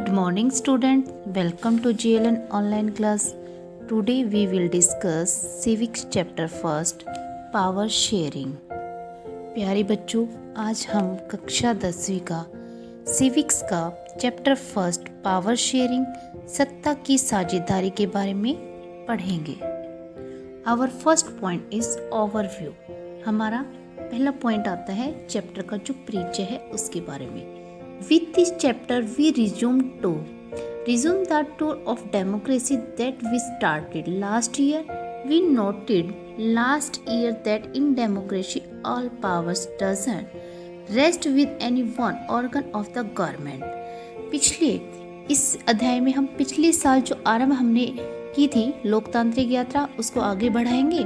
Good morning students, welcome to GLN online class. Today we will discuss Civics chapter first, Power Sharing. प्यारे बच्चों, आज हम कक्षा 10वीं का सिविक्स का चैप्टर फर्स्ट पावर शेयरिंग सत्ता की साझेदारी के बारे में पढ़ेंगे. Our first point is overview. हमारा पहला पॉइंट आता है चैप्टर का जो परिचय है उसके बारे में. With this chapter, we resume the tour of democracy that we started last year. We noted last year that in democracy, all powers doesn't rest with any one organ of the government. इस अध्याय में हम पिछले साल जो आरंभ हमने की थी लोकतांत्रिक यात्रा उसको आगे बढ़ाएंगे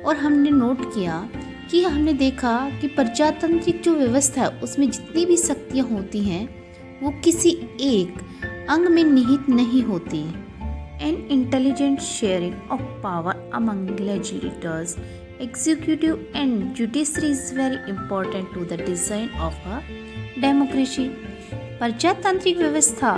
और हमने नोट किया कि हमने देखा कि प्रजातांत्रिक जो व्यवस्था है उसमें जितनी भी शक्तियाँ होती हैं वो किसी एक अंग में निहित नहीं होती. An intelligent sharing of power among legislators, executive and judiciary is very important to the design of a democracy. प्रजातांत्रिक व्यवस्था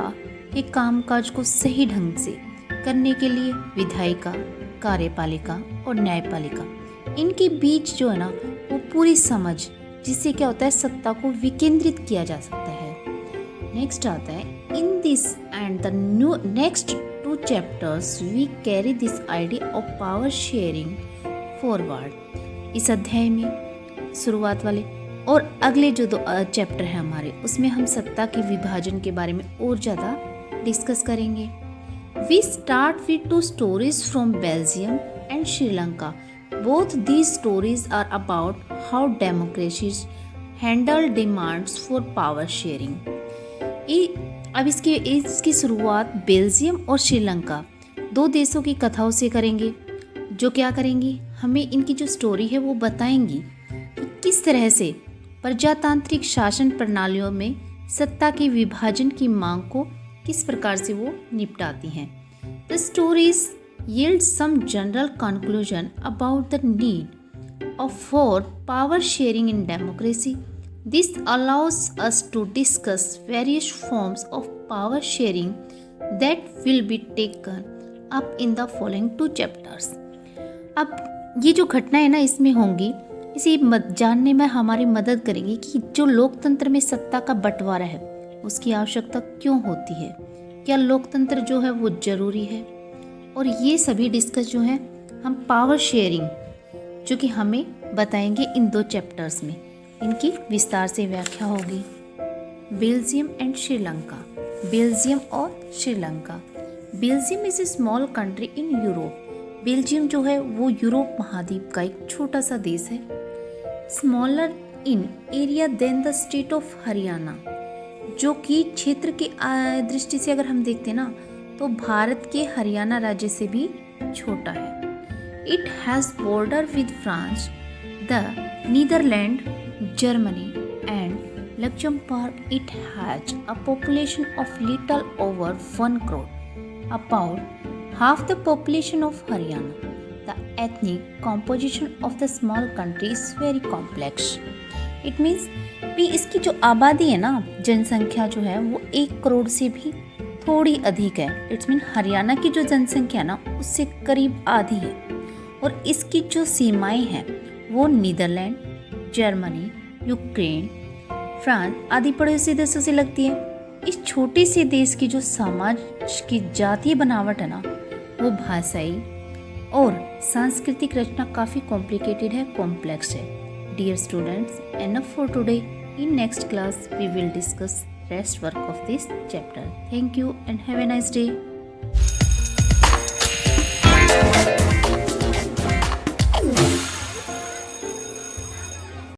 के कामकाज को सही ढंग से करने के लिए विधायिका, कार्यपालिका और न्यायपालिका इनके बीच जो है ना वो पूरी समझ जिससे क्या होता है सत्ता को विकेंद्रित किया जा सकता है. नेक्स्ट आता है in this and the new next 2 chapters we carry this idea of power sharing forward. इस अध्याय में शुरुआत वाले और अगले जो 2 चैप्टर हैं हमारे उसमें हम सत्ता के विभाजन के बारे में और ज़्यादा डिस्कस करेंगे. We start with 2 stories from Belgium and Sri Lanka. Both these stories are about how democracies handle demands for power sharing. अब इसकी शुरुआत बेल्जियम और श्रीलंका 2 देशों की कथाओं से करेंगे जो क्या करेंगी हमें इनकी जो स्टोरी है वो बताएंगी कि किस तरह से प्रजातांत्रिक शासन प्रणालियों में सत्ता के विभाजन की मांग को किस प्रकार से वो निपटाती हैं. The stories yield some general conclusion about the need for power sharing in democracy. This allows us to discuss various forms of power sharing that will be taken up in the following 2 chapters. अब ये जो घटना है ना इसमें होंगी इसे जानने में हमारी मदद करेंगी कि जो लोकतंत्र में सत्ता का बंटवारा है उसकी आवश्यकता क्यों होती है, क्या लोकतंत्र जो है वो जरूरी है. और ये सभी डिस्कस जो है हम पावर शेयरिंग जो कि हमें बताएंगे इन 2 चैप्टर्स में. इनकी विस्तार से व्याख्या होगी. Belgium and Sri Lanka. बेल्जियम और Sri Lanka. Belgium is a small country in Europe. Belgium जो है वो यूरोप महाद्वीप का एक छोटा सा देश है. Smaller in area than the state of Haryana, जो कि क्षेत्र की दृष्टि से अगर हम देखते हैं ना तो भारत के हरियाणा राज्य से भी छोटा है. It has border with France, the Netherland, Germany and Luxembourg. It has a population of little over 1 crore, about half the population of Haryana. The ethnic composition of the small country is very complex. It means भी इसकी जो आबादी है ना जनसंख्या जो है वो 1 करोड़ से भी थोड़ी अधिक है. इट्स मीन हरियाणा की जो जनसंख्या है ना उससे करीब आधी है. और इसकी जो सीमाएं हैं वो नीदरलैंड, जर्मनी, यूक्रेन, फ्रांस आदि पड़ोसी देशों से लगती है. इस छोटे से देश की जो समाज की जातीय बनावट है ना वो भाषाई और सांस्कृतिक रचना काफ़ी कॉम्प्लिकेटेड है, कॉम्प्लेक्स है. Dear students, enough for today. In next class we will discuss rest work of this chapter. Thank you and have a nice day.